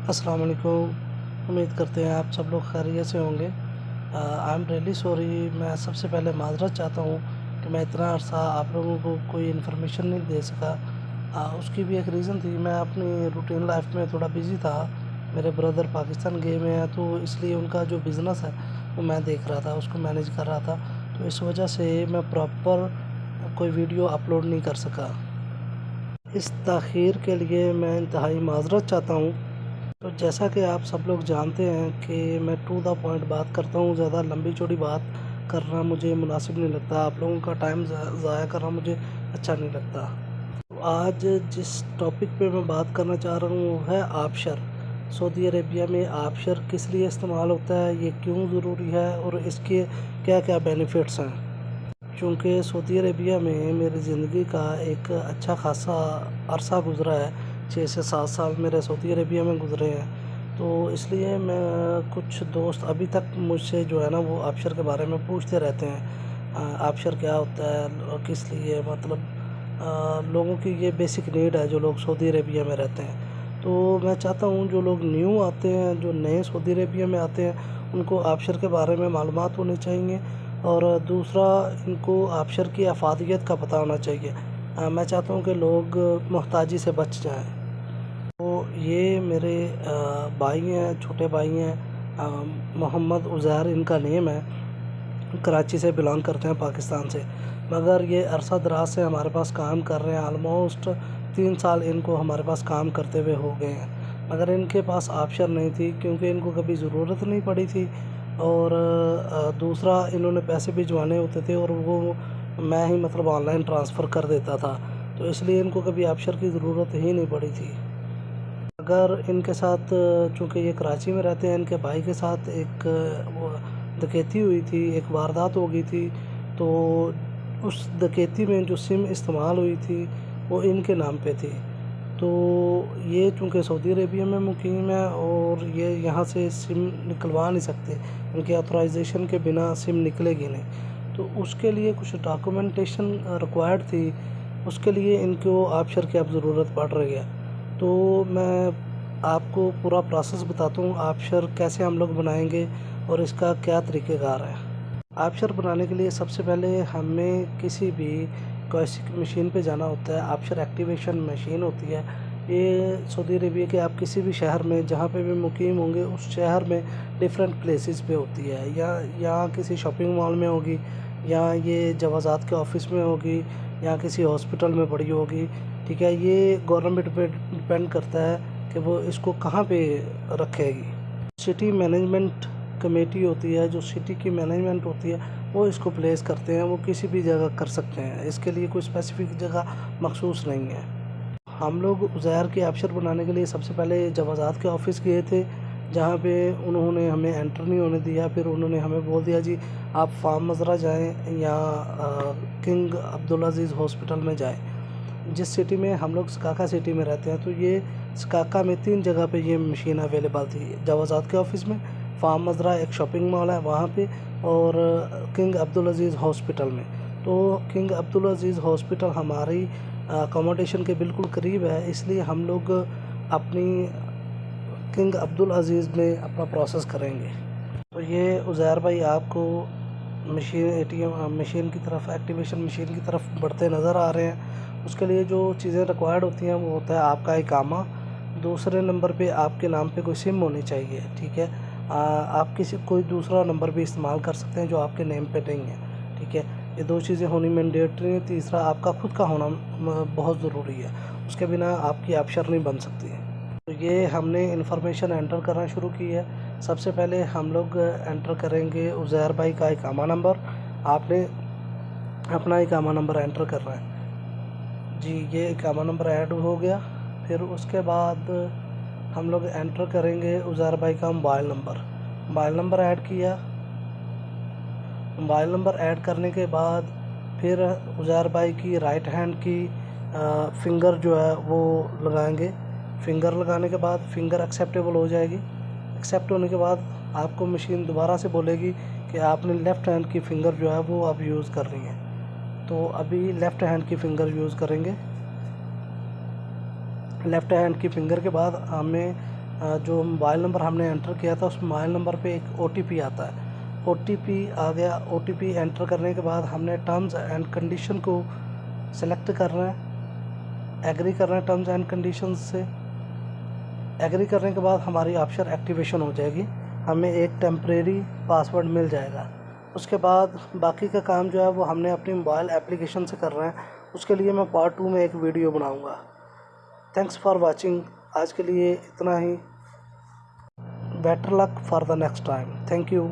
अस्सलाम वालेकुम। उम्मीद करते हैं आप सब लोग खैरियत से होंगे। I am really sorry. मैं सबसे पहले माज़रत चाहता हूँ कि मैं इतना अरसा आप लोगों को कोई इन्फॉर्मेशन नहीं दे सका। उसकी भी एक रीज़न थी, मैं अपनी रूटीन लाइफ में थोड़ा बिज़ी था। मेरे ब्रदर पाकिस्तान गए हुए हैं, तो इसलिए उनका जो बिज़नेस है वो मैं देख रहा था, उसको मैनेज कर रहा था। तो इस वजह से मैं प्रॉपर कोई वीडियो अपलोड नहीं कर सका। इस ताख़ीर के लिए मैं इंतहाई माज़रत चाहता हूँ। तो जैसा कि आप सब लोग जानते हैं कि मैं टू द पॉइंट बात करता हूँ, ज़्यादा लंबी चौड़ी बात करना मुझे मुनासिब नहीं लगता, आप लोगों का टाइम ज़ाया करना मुझे अच्छा नहीं लगता। तो आज जिस टॉपिक पे मैं बात करना चाह रहा हूँ वो है आबशर। सऊदी अरेबिया में आबशर किस लिए इस्तेमाल होता है, ये क्यों ज़रूरी है और इसके क्या क्या बेनिफिट्स हैं। चूँकि सऊदी अरेबिया में मेरी ज़िंदगी का एक अच्छा खासा अरसा गुज़रा है, 6 से 7 साल मेरे सऊदी अरेबिया में गुज़रे हैं। तो इसलिए मैं कुछ दोस्त अभी तक मुझसे जो है ना वो आबशर के बारे में पूछते रहते हैं। आबशर क्या होता है, किस लिए, मतलब लोगों की ये बेसिक नीड है जो लोग सऊदी अरेबिया में रहते हैं। तो मैं चाहता हूँ जो लोग न्यू आते हैं, जो नए सऊदी अरेबिया में आते हैं, उनको आबशर के बारे में मालूमात होनी चाहिए और दूसरा इनको आबशर की अफादियत का पता होना चाहिए। मैं चाहता हूँ कि लोग मोहताजी से बच जाएँ। तो ये मेरे भाई हैं, छोटे भाई हैं, मोहम्मद उज़ैर इनका नेम है, कराची से बिलॉन्ग करते हैं, पाकिस्तान से। मगर ये अरसा दराज से हमारे पास काम कर रहे हैं, आलमोस्ट 3 साल इनको हमारे पास काम करते हुए हो गए हैं। मगर इनके पास आबशर नहीं थी क्योंकि इनको कभी ज़रूरत नहीं पड़ी थी और दूसरा इन्होंने पैसे भिजवाने होते थे और वो मैं ही मतलब ऑनलाइन ट्रांसफ़र कर देता था, तो इसलिए इनको कभी आबशर की ज़रूरत ही नहीं पड़ी थी। अगर इनके साथ चूँकि ये कराची में रहते हैं, इनके भाई के साथ एक वो डकैती हुई थी, एक वारदात हो गई थी। तो उस डकैती में जो सिम इस्तेमाल हुई थी वो इनके नाम पे थी। तो ये चूँकि सऊदी अरेबिया में मुकीम है और ये यहाँ से सिम निकलवा नहीं सकते, इनके ऑथराइज़ेशन के बिना सिम निकलेगी नहीं। तो उसके लिए कुछ डॉक्यूमेंटेशन रिक्वायर्ड थी, उसके लिए इनको आबशर की अब ज़रूरत पड़ रही है। तो मैं आपको पूरा प्रोसेस बताता हूँ, आबशर कैसे हम लोग बनाएंगे और इसका क्या तरीक़ेकार है। आबशर बनाने के लिए सबसे पहले हमें किसी भी कोई मशीन पे जाना होता है। आबशर एक्टिवेशन मशीन होती है, ये सऊदी अरेबिया के आप किसी भी शहर में जहाँ पे भी मुकीम होंगे उस शहर में डिफरेंट प्लेसेस पे होती है, या यहाँ किसी शॉपिंग मॉल में होगी, या ये जवाज़ात के ऑफ़िस में होगी, या किसी हॉस्पिटल में पड़ी होगी। ठीक है, ये गवर्नमेंट पे डिपेंड करता है कि वो इसको कहाँ पे रखेगी। सिटी मैनेजमेंट कमेटी होती है, जो सिटी की मैनेजमेंट होती है वो इसको प्लेस करते हैं, वो किसी भी जगह कर सकते हैं, इसके लिए कोई स्पेसिफ़िक जगह मखसूस नहीं है। हम लोग उज़ैर की आबशर बनाने के लिए सबसे पहले जवाज़ात के ऑफ़िस गए थे, जहाँ पे उन्होंने हमें एंटर नहीं होने दिया। फिर उन्होंने हमें बोल दिया जी आप फार्म मज़रा जाएँ या किंग अब्दुल अज़ीज़ हॉस्पिटल में जाएँ। जिस सिटी में हम लोग सकाका सिटी में रहते हैं, तो ये सकाका में 3 जगह पे ये मशीन अवेलेबल थी, जवाज़ात के ऑफ़िस में, फार्म मज़रा एक शॉपिंग मॉल है वहाँ पे, और किंग अब्दुल अज़ीज़ हॉस्पिटल में। तो किंग अब्दुल अज़ीज़ हॉस्पिटल हमारी अकोमोडेशन के बिल्कुल करीब है, इसलिए हम लोग अपनी किंग अब्दुल अज़ीज़ में अपना प्रोसेस करेंगे। तो ये उज़ैर भाई आपको मशीन एटीएम मशीन की तरफ, एक्टिवेशन मशीन की तरफ बढ़ते नज़र आ रहे हैं। उसके लिए जो चीज़ें रिक्वायर्ड होती हैं वो होता है आपका इकामा, दूसरे नंबर पे आपके नाम पे कोई सिम होनी चाहिए। ठीक है, आप किसी कोई दूसरा नंबर भी इस्तेमाल कर सकते हैं जो आपके नेम पे नहीं है। ठीक है, ये 2 चीज़ें होनी मैंडेटरी है। तीसरा आपका खुद का होना बहुत ज़रूरी है, उसके बिना आपकी आबशर नहीं बन सकती है। तो ये हमने इन्फॉर्मेशन एंटर करना शुरू की है। सबसे पहले हम लोग एंटर करेंगे उज़ैर भाई का इकामा नंबर। आपने अपना इकामा नंबर एंटर करना है जी। ये इकामा नंबर ऐड हो गया। फिर उसके बाद हम लोग एंटर करेंगे उज़ैर भाई का mobile number. Mobile number add किया। मोबाइल नंबर ऐड करने के बाद फिर उज़ैर भाई की राइट हैंड की फिंगर जो है वो लगाएंगे। फिंगर लगाने के बाद फिंगर एक्सेप्टेबल हो जाएगी। एक्सेप्ट होने के बाद आपको मशीन दोबारा से बोलेगी कि आपने लेफ़्ट हैंड की फिंगर जो है वो अब यूज़ कर रही है। तो अभी लेफ़्ट हैंड की फिंगर यूज़ करेंगे। लेफ़्ट हैंड की फिंगर के बाद हमें जो मोबाइल नंबर हमने एंटर किया था उस मोबाइल नंबर पे एक OTP आता है। OTP आ गया। OTP एंटर करने के बाद हमने टर्म्स एंड कंडीशन को सिलेक्ट करना है, एग्री करना है टर्म्स एंड कंडीशन से। एग्री करने के बाद हमारी ऑप्शन एक्टिवेशन हो जाएगी, हमें एक टेम्परेरी पासवर्ड मिल जाएगा। उसके बाद बाकी का काम जो है वो हमने अपनी मोबाइल एप्लीकेशन से करना है। उसके लिए मैं पार्ट 2 में एक वीडियो बनाऊंगा। Thanks for watching. आज के लिए इतना ही। Better luck for the next time. Thank you.